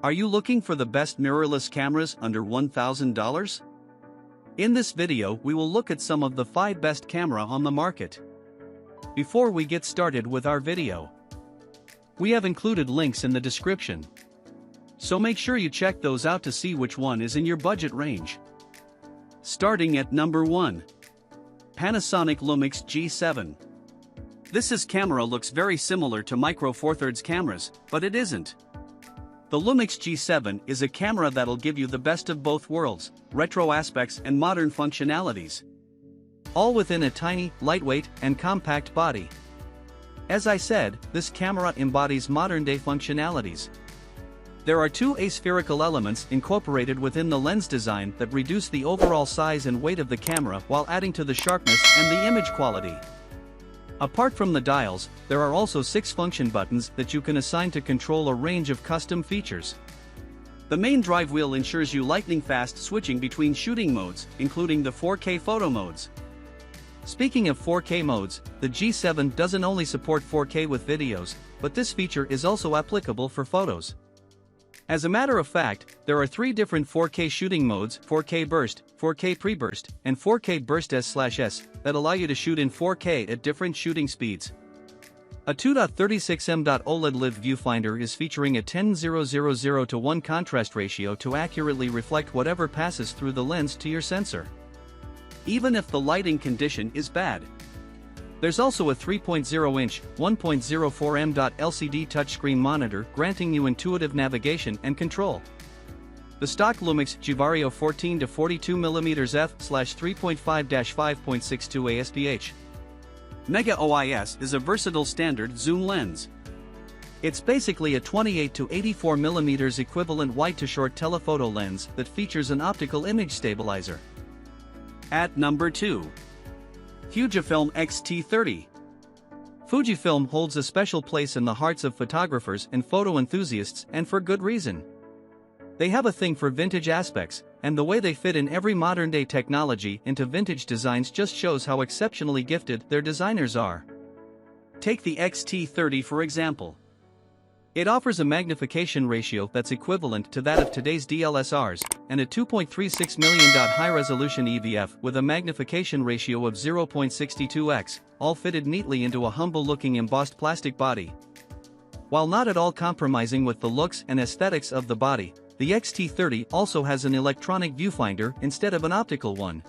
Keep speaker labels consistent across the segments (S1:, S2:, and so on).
S1: Are you looking for the best mirrorless cameras under $1,000? In this video we will look at some of the 5 best camera on the market. Before we get started with our video, we have included links in the description, so make sure you check those out to see which one is in your budget range. Starting at number 1. Panasonic Lumix G7. This camera looks very similar to Micro Four Thirds cameras, but it isn't. The Lumix G7 is a camera that'll give you the best of both worlds, retro aspects and modern functionalities, all within a tiny, lightweight, and compact body. As I said, this camera embodies modern-day functionalities. There are 2 aspherical elements incorporated within the lens design that reduce the overall size and weight of the camera while adding to the sharpness and the image quality. Apart from the dials, there are also 6 function buttons that you can assign to control a range of custom features. The main drive wheel ensures you lightning-fast switching between shooting modes, including the 4K photo modes. Speaking of 4K modes, the G7 doesn't only support 4K with videos, but this feature is also applicable for photos. As a matter of fact, there are 3 different 4K shooting modes: 4K Burst, 4K Pre-Burst, and 4K Burst S/S, that allow you to shoot in 4K at different shooting speeds. A 2.36mm OLED live viewfinder is featuring a 10:0:0:1 contrast ratio to accurately reflect whatever passes through the lens to your sensor, even if the lighting condition is bad. There's also a 3.0-inch, 1.04mm LCD touchscreen monitor granting you intuitive navigation and control. The stock Lumix G vario 14 to 42mm f/3.5-5.62 ASPH Mega OIS is a versatile standard zoom lens. It's basically a 28 to 84mm equivalent wide to short telephoto lens that features an optical image stabilizer. At number 2. Fujifilm X-T3. Fujifilm holds a special place in the hearts of photographers and photo enthusiasts, and for good reason. They have a thing for vintage aspects, and the way they fit in every modern-day technology into vintage designs just shows how exceptionally gifted their designers are. Take the X-T3 for example. It offers a magnification ratio that's equivalent to that of today's DSLRs, and a 2.36 million high-resolution EVF with a magnification ratio of 0.62x, all fitted neatly into a humble-looking embossed plastic body. While not at all compromising with the looks and aesthetics of the body, the X-T3 also has an electronic viewfinder instead of an optical one.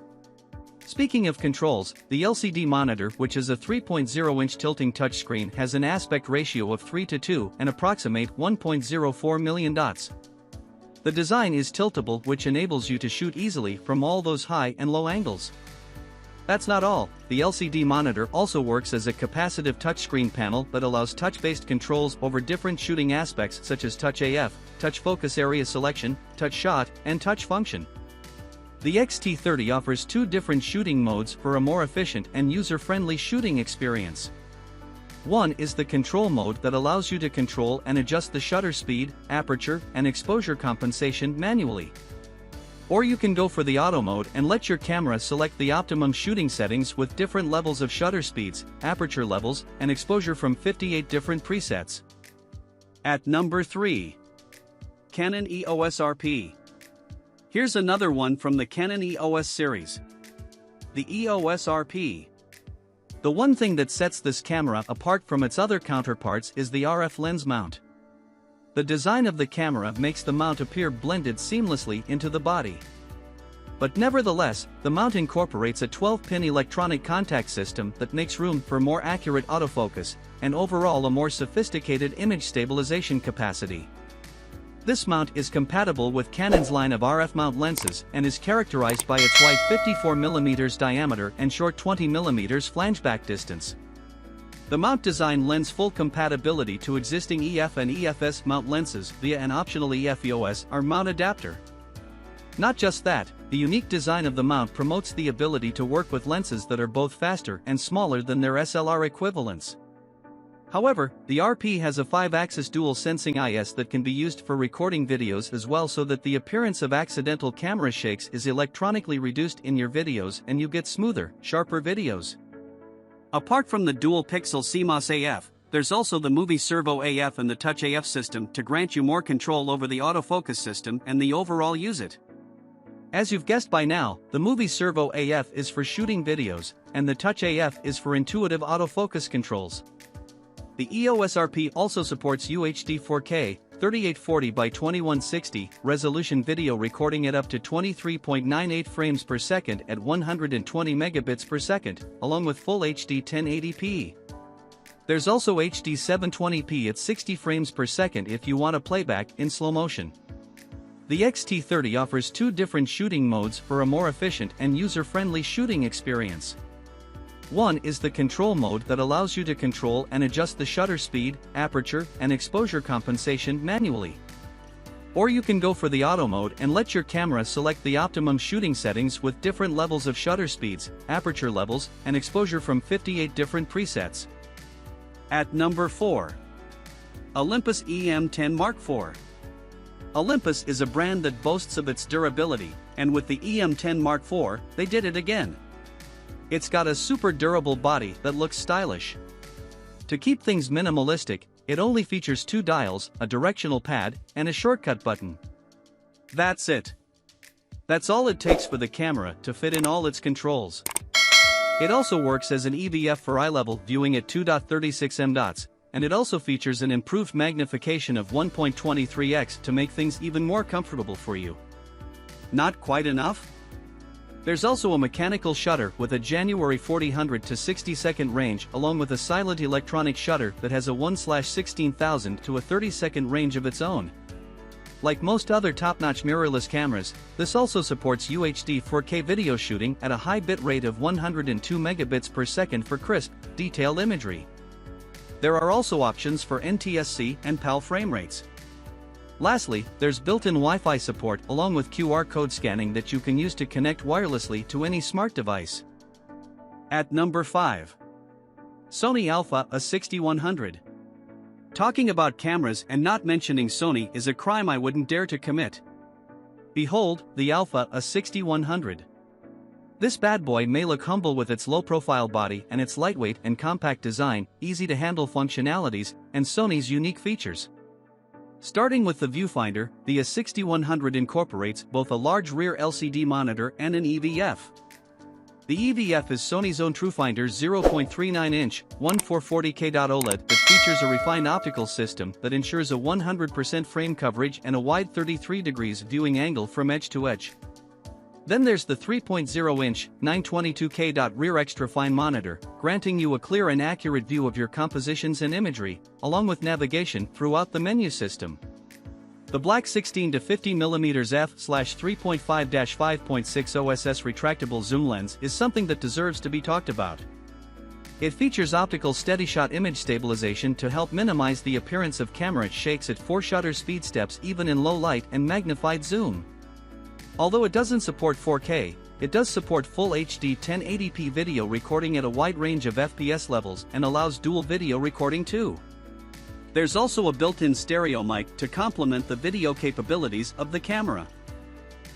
S1: Speaking of controls, the LCD monitor, which is a 3.0-inch tilting touchscreen, has an aspect ratio of 3:2 and approximate 1.04 million dots. The design is tiltable, which enables you to shoot easily from all those high and low angles. That's not all, the LCD monitor also works as a capacitive touchscreen panel that allows touch-based controls over different shooting aspects such as touch AF, touch focus area selection, touch shot, and touch function. The X-T3 offers 2 different shooting modes for a more efficient and user-friendly shooting experience. One is the control mode that allows you to control and adjust the shutter speed, aperture, and exposure compensation manually. Or you can go for the auto mode and let your camera select the optimum shooting settings with different levels of shutter speeds, aperture levels, and exposure from 58 different presets. At number 3. Canon EOS RP. Here's another one from the Canon EOS series. The EOS RP. The one thing that sets this camera apart from its other counterparts is the RF lens mount. The design of the camera makes the mount appear blended seamlessly into the body. But nevertheless, the mount incorporates a 12-pin electronic contact system that makes room for more accurate autofocus, and overall a more sophisticated image stabilization capacity. This mount is compatible with Canon's line of RF mount lenses and is characterized by its wide 54mm diameter and short 20mm flange-back distance. The mount design lends full compatibility to existing EF and EFS mount lenses via an optional EF-EOS R mount adapter. Not just that, the unique design of the mount promotes the ability to work with lenses that are both faster and smaller than their SLR equivalents. However, the RP has a 5-axis dual sensing IS that can be used for recording videos as well, so that the appearance of accidental camera shakes is electronically reduced in your videos and you get smoother, sharper videos. Apart from the dual-pixel CMOS AF, There's also the Movie Servo AF and the Touch AF system to grant you more control over the autofocus system and the overall use it. As you've guessed by now, the Movie Servo AF is for shooting videos, and the Touch AF is for intuitive autofocus controls. The EOS RP also supports UHD 4K, 3840 by 2160 resolution video recording at up to 23.98 frames per second at 120 megabits per second, along with full HD 1080p. There's also HD 720p at 60 frames per second if you want a playback in slow motion. The X-T3 offers two different shooting modes for a more efficient and user-friendly shooting experience. One is the control mode that allows you to control and adjust the shutter speed, aperture, and exposure compensation manually. Or you can go for the auto mode and let your camera select the optimum shooting settings with different levels of shutter speeds, aperture levels, and exposure from 58 different presets. At number 4. Olympus EM10 Mark IV. Olympus is a brand that boasts of its durability, and with the EM10 Mark IV, they did it again. It's got a super durable body that looks stylish. To keep things minimalistic, it only features two dials, a directional pad, and a shortcut button. That's it. That's all it takes for the camera to fit in all its controls. It also works as an EVF for eye-level viewing at 2.36 m, and it also features an improved magnification of 1.23x to make things even more comfortable for you. Not quite enough? There's also a mechanical shutter with a January 4000 to 60-second range along with a silent electronic shutter that has a 1/16000 to a 30-second range of its own. Like most other top-notch mirrorless cameras, this also supports UHD 4K video shooting at a high bitrate of 102 megabits per second for crisp, detailed imagery. There are also options for NTSC and PAL frame rates. Lastly, there's built-in Wi-Fi support along with QR code scanning that you can use to connect wirelessly to any smart device. At number 5. Sony Alpha A6100. Talking about cameras and not mentioning Sony is a crime I wouldn't dare to commit. Behold, the Alpha A6100. This bad boy may look humble with its low-profile body and its lightweight and compact design, easy-to-handle functionalities, and Sony's unique features. Starting with the viewfinder, the A6100 incorporates both a large rear LCD monitor and an EVF. The EVF is Sony's own TrueFinder's 0.39-inch, 1440K OLED that features a refined optical system that ensures a 100% frame coverage and a wide 33 degrees viewing angle from edge to edge. Then there's the 3.0-inch, 922K rear extra-fine monitor, granting you a clear and accurate view of your compositions and imagery, along with navigation throughout the menu system. The black 16 to 50mm f/3.5-5.6 OSS retractable zoom lens is something that deserves to be talked about. It features optical steady-shot image stabilization to help minimize the appearance of camera shakes at 4 shutter speed steps even in low light and magnified zoom. Although it doesn't support 4K, it does support full HD 1080p video recording at a wide range of FPS levels and allows dual video recording too. There's also a built-in stereo mic to complement the video capabilities of the camera.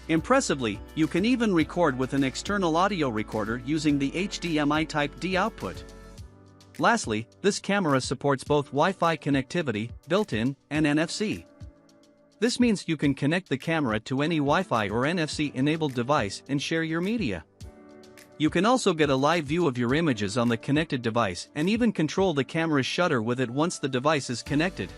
S1: Impressively, you can even record with an external audio recorder using the HDMI Type-D output. Lastly, this camera supports both Wi-Fi connectivity, built-in, and NFC. This means you can connect the camera to any Wi-Fi or NFC-enabled device and share your media. You can also get a live view of your images on the connected device and even control the camera's shutter with it once the device is connected.